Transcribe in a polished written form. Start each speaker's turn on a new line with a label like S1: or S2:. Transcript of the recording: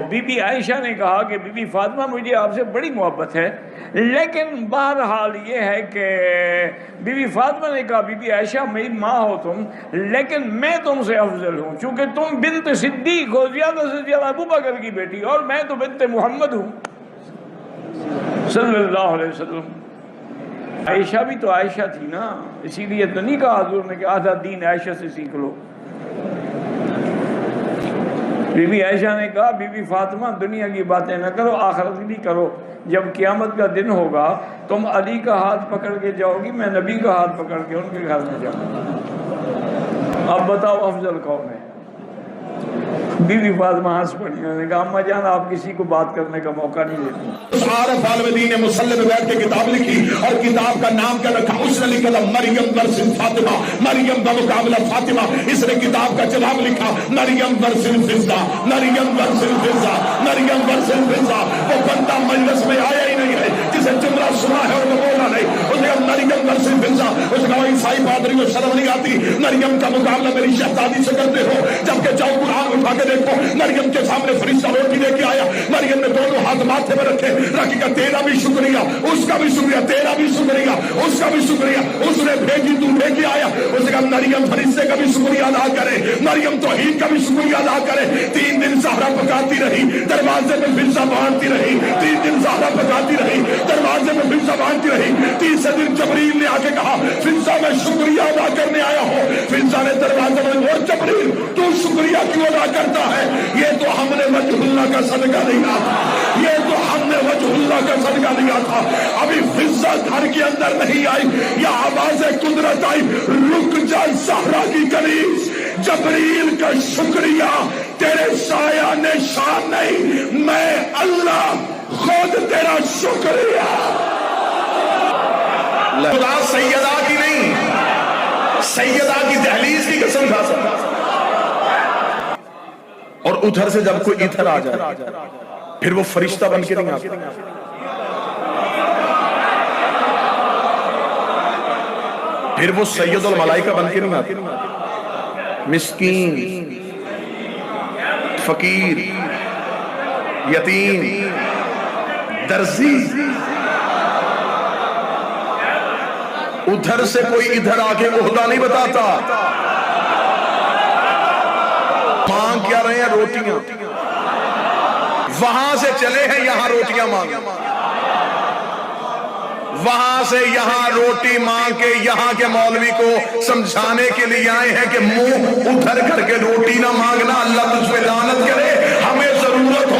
S1: Be be عائشہ نے کہا کہ بی بی فاطمہ مجھے آپ سے بڑی محبت ہے، لیکن بہرحال یہ ہے کہ بی بی فاطمہ نے کہا بی بی عائشہ میری ماں ہو تم، لیکن میں تم سے افضل ہوں، چونکہ تم بنت صدیق ہو، زیادہ سے زیادہ ابو بکر کی بیٹی، اور میں تو بنت محمد ہوں صلی اللہ علیہ وسلم۔ عائشہ بھی تو عائشہ تھی نا، اسی لیے تو نہیں کہا حضور نے کہ آدھا دین عائشہ سے سیکھ لو۔ بی بی عائشہ نے کہا بی بی فاطمہ دنیا کی باتیں نہ کرو، آخرت کی کرو، جب قیامت کا دن ہوگا تم علی کا ہاتھ پکڑ کے جاؤ گی، میں نبی کا ہاتھ پکڑ کے ان کے گھر میں جاؤں گا، اب بتاؤ افضل کون ہے؟ بی بی فاطمہ ہنس پڑی، انہوں نے کہا اماں جان آپ کسی کو بات کرنے کا موقع نہیں دیتی۔
S2: عارف عالمدین نے مسلم بیٹھ کے کتاب لکھی اور کتاب کا نام کیا رکھا؟ اس نے لکھا تھا مریم ورسن فاطمہ، مریم کا مقابلہ فاطمہ۔ اس نے کتاب کا جواب لکھا مریم ورسن فضہ، مریم ورسن فضہ، مریم ورسن فضہ۔ وہ بندہ مجلس میں آیا ہی نہیں ہے جسے جملہ سنا ہے اور وہ بولا نہیں، اس نے کہا مریم ورسن فضہ۔ اس نے کہا عیسائی پادری کو شرم نہیں آتی، مریم کا مقابلہ میری شہزادی سے کرتے ہو؟ جبکہ جاؤ قرآن اٹھا کے دیکھو، مریم کے سامنے فرشتہ روٹی لے کے آیا، مریم نے دونوں ہاتھ ماتھے میں رکھے، رکھ کے تیرا بھی شکریہ، اس کا بھی شکریہ، تیرا بھی شکریہ، اس کا بھی شکریہ، اس نے بھیجی تو لے کے آیا۔ اس نے کہا مریم فرشتے کا بھی شکریہ ادا کرے، مریم توحید کا بھی شکریہ ادا کرے۔ 3 دن زہرا پکاتی رہی، دروازے میں فضہ باندھتی رہی، 3 دن زہرا پکاتی رہی، دروازے میں فضہ باندھتی رہی۔ تیسرے دن جبریل نے آ کے کہا فضہ میں شکریہ ادا کرنے آیا ہوں۔ فضہ نے دروازے میں، اور جبریل تو شکریہ کیوں ادا کرتا ہے؟ یہ تو ہم نے وجہ اللہ کا صدقہ دیا تھا، یہ تو ہم نے وجہ اللہ کا صدقہ دیا تھا۔ ابھی فضہ گھر کے اندر نہیں آئی، یا آواز قدرت آئی، رک جا زہرا کی کنیز، جبریل کا شکریہ تیرے سایہ نشان نہیں، میں اللہ خود تیرا شکریہ۔ خدا سیدہ کی نہیں، سیدہ کی دہلیز کی قسم کھا سکتا۔ اور ادھر سے جب کوئی ادھر آ جائے پھر وہ فرشتہ بن کے نہیں آتا، پھر وہ سید الملائکہ بن کے نہیں آتا۔ مسکین، فقیر، یتیم، درزی، ادھر سے کوئی ادھر آ کے عہدہ نہیں بتاتا۔ مانگ کیا رہے ہیں؟ روٹیاں۔ وہاں سے چلے ہیں یہاں روٹیاں مانگ، وہاں سے یہاں روٹی مانگ کے یہاں کے مولوی کو سمجھانے کے لیے آئے ہیں کہ منہ ادھر کر کے روٹی نہ مانگنا، اللہ تجھ پہ لعنت کرے۔ ہمیں ضرورت ہو